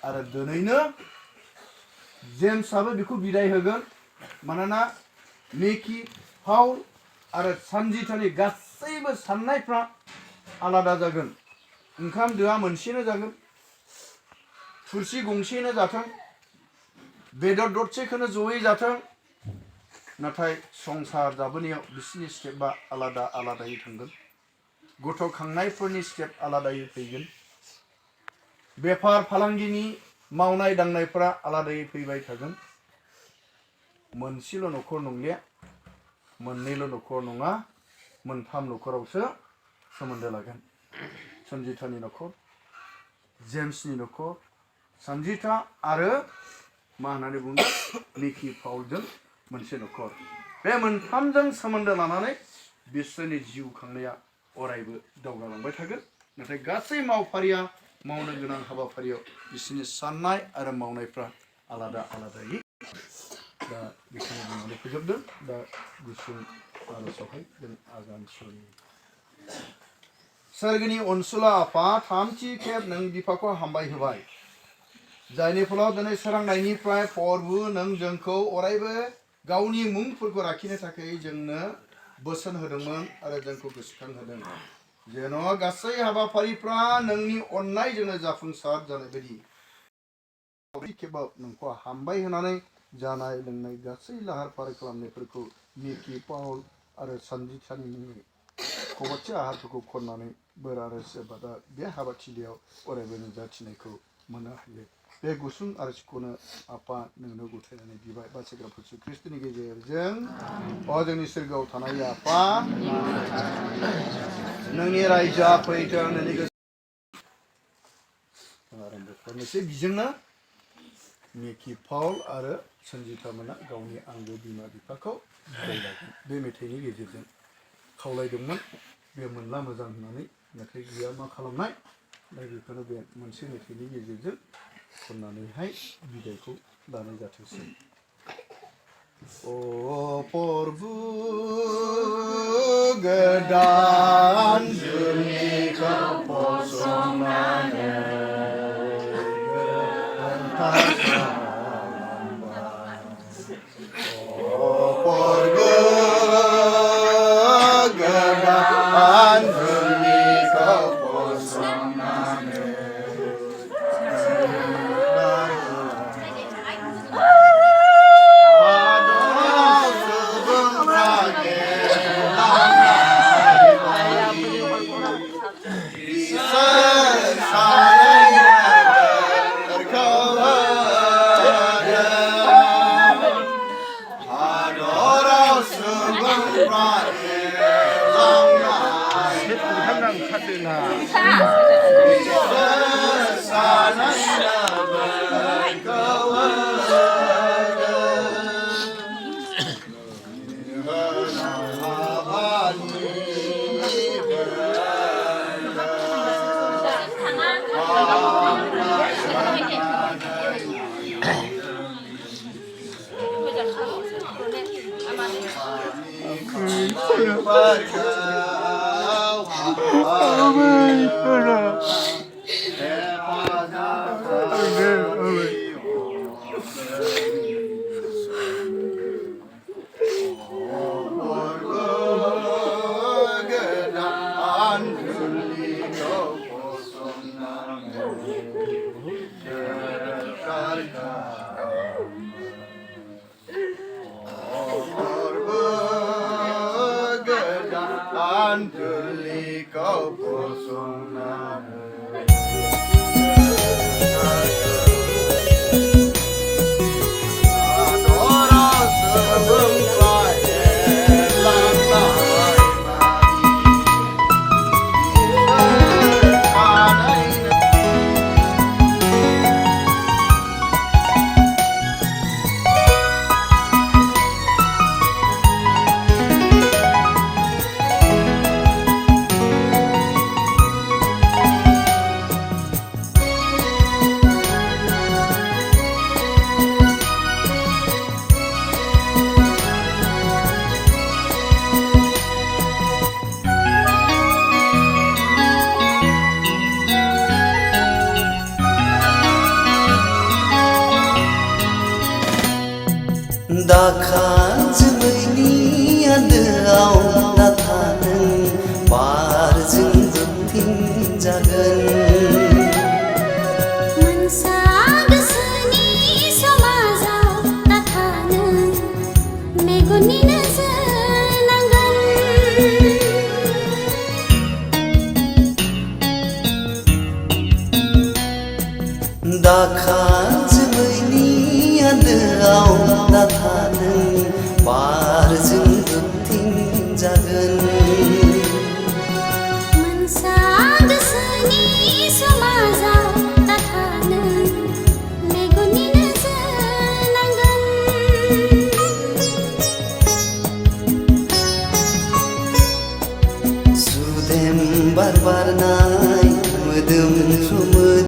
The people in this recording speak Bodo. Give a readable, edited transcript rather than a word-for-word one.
आरो दिनैनो जेम्सआबो बेखौ बिदाय होगोन मानोना नेकि पाउल आरो सानजिथानि गासैबो साननायफ्रा आलादा जागोन ओंखाम दोआ मोनसेनो जागोन थुरसि गंसेनो जाथों बेदर दरसेखौनो जयै जाथों नाथाय संसार जाबोनायाव बिसिनि स्टेपआ आलादा आलादायै थांगोन गथ' खांनायफोरनि स्टेप आलादायै फैगोन बेफार फालांगिनि मावनाय दांनायफोरा आलादायै फैबाय थागोन मोनसेल' न'खर नंलिया मोननैल' न'खर नङा मोनथाम न'खरावसो सोमोन्दो लागोन सन्जितानि न'खर जेम्सनि न'खर सन्जिता आरो मा होननानै बुङो निकि पाउलजों मोनसे न'खर बे मोनथामजों सोमोन्दो लानानै बिसोरनि जिउ खांनाया अरायबो दावगालांबाय थागोन नाथाय गासै मावफारिया मावनो गोनां हाबाफारियाव बिसोरनि साननाय आरो मावनायफ्रा आलादा आलादायै दा बेखौनो बुंनानै फोजोबदों दा गुसुं आर'जआवहाय जों आगान सुरनि सोरगोनि अनसुला आफा थामथि खेब नों बिफाखौ हामबाय होबाय जायनि फलाव दिनै सोरांनायनिफ्राय प्रभु नों जोंखौ अरायबो गावनि मुंफोरखौ लाखिनो थाखाय जोंनो बोसोन होदोंमोन आरो जोंखौ गोसोखांहोदों जेन' गासै हाबाफारिफ्रा नोंनि अननायजोंनो जाफुंसार जानाय बायदि खेबाव नोंखौ हामबाय होनानै जानाय लोंनाय गासै लाहार फाहार खालामनायफोरखौ निकि पाउल आरो सन्जितानि मुङै खबरसे आहारफोरखौ खननानै बोर आरो सेबादा बे हाबाथिलियाव अरायबो नुजाथिनायखौ मोननो हायो बे गुसुं आर'जखौनो आफा नोंनो गथायनानै बिबाय बासिग्रा फुसु ख्रिस्ट'नि गेजेरजों जोंनि सोरगोआव थानाय आफा नोंनि रायजोआ फैथों नोंनि गोसो बिजोंनो निकि पाउल आरो सन्जिता मोना गावनि आंगो बिमा बिफाखौ दैलायगोन बे मेथाइनि गेजेरजों खावलायदोंमोन बे मोनला मोजां होननानै नाथाय गैया मा खालामनाय दा बेखौनो बे मोनसे मेथाइनि गेजेरजों खननानैहाय बिदायखौ लानाय जाथोंसै ओ प्रभु गोदान जुलिखौ फसंनानै दाखा जोमैनि आन्दोआव नाथा नों बारजों बोबथिंजागोन मोनसा गोसोनि समाजाव नाथा नों मेगननि नोजोर नांगोन दाखा जोमैनि आन्दोआव नाथा नों बारजों बोबथिंजागोन मोनसा गोसोनि समाजाव नाथा नों मेगननि नोजोर नांगोन सुदेम बार बारनाय मोदोमफ्रु